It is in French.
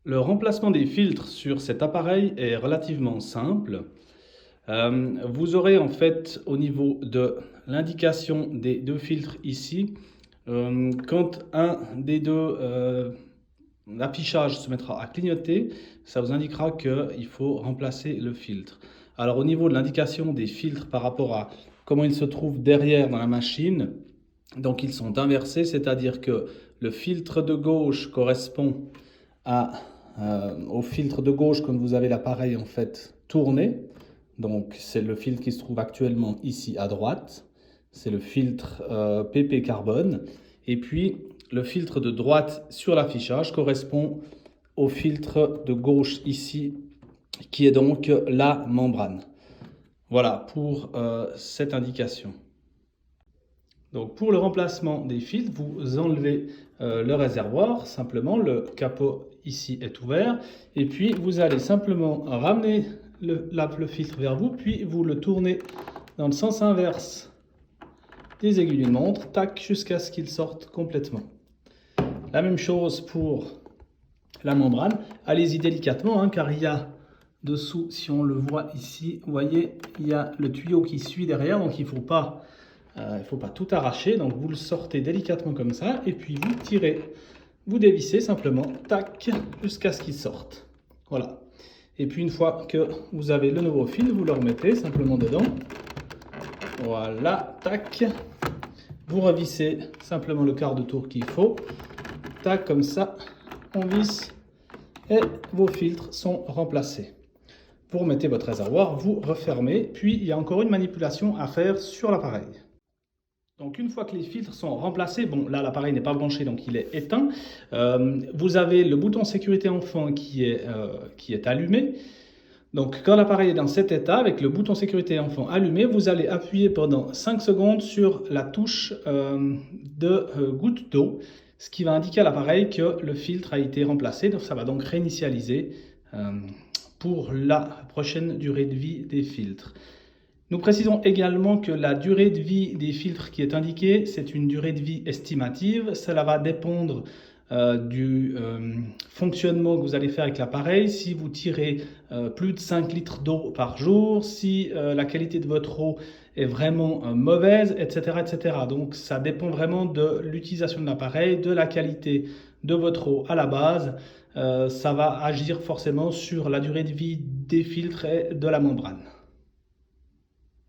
Le remplacement des filtres sur cet appareil est relativement simple. Vous aurez en fait au niveau de l'indication des deux filtres ici, quand un des deux affichages se mettra à clignoter, ça vous indiquera qu'il faut remplacer le filtre. Alors au niveau de l'indication des filtres par rapport à comment ils se trouvent derrière dans la machine, donc ils sont inversés, c'est-à-dire que le filtre de gauche correspond au filtre de gauche quand vous avez l'appareil en fait tourné. Donc c'est le filtre qui se trouve actuellement ici à droite. C'est le filtre PP carbone. Et puis le filtre de droite sur l'affichage correspond au filtre de gauche ici, qui est donc la membrane. Voilà pour cette indication. Donc pour le remplacement des filtres, vous enlevez le réservoir, simplement le capot ici est ouvert, et puis vous allez simplement ramener le filtre vers vous, puis vous le tournez dans le sens inverse des aiguilles d'une montre, tac, jusqu'à ce qu'il sorte complètement. La même chose pour la membrane, allez-y délicatement, hein, car il y a dessous, si on le voit ici, vous voyez, il y a le tuyau qui suit derrière, donc il ne faut pas tout arracher, donc vous le sortez délicatement comme ça, et puis vous tirez, vous dévissez simplement, tac, jusqu'à ce qu'il sorte. Voilà. Et puis une fois que vous avez le nouveau fil, vous le remettez simplement dedans. Voilà, tac. Vous revissez simplement le quart de tour qu'il faut. Tac, comme ça, on visse et vos filtres sont remplacés. Vous remettez votre réservoir, vous refermez, puis il y a encore une manipulation à faire sur l'appareil. Donc une fois que les filtres sont remplacés, bon là l'appareil n'est pas branché donc il est éteint, vous avez le bouton sécurité enfant qui est allumé. Donc quand l'appareil est dans cet état, avec le bouton sécurité enfant allumé, vous allez appuyer pendant 5 secondes sur la touche de goutte d'eau, ce qui va indiquer à l'appareil que le filtre a été remplacé, donc ça va donc réinitialiser pour la prochaine durée de vie des filtres. Nous précisons également que la durée de vie des filtres qui est indiquée, c'est une durée de vie estimative. Cela va dépendre du fonctionnement que vous allez faire avec l'appareil. Si vous tirez plus de 5 litres d'eau par jour, si la qualité de votre eau est vraiment mauvaise, etc., etc. Donc ça dépend vraiment de l'utilisation de l'appareil, de la qualité de votre eau à la base. Ça va agir forcément sur la durée de vie des filtres et de la membrane.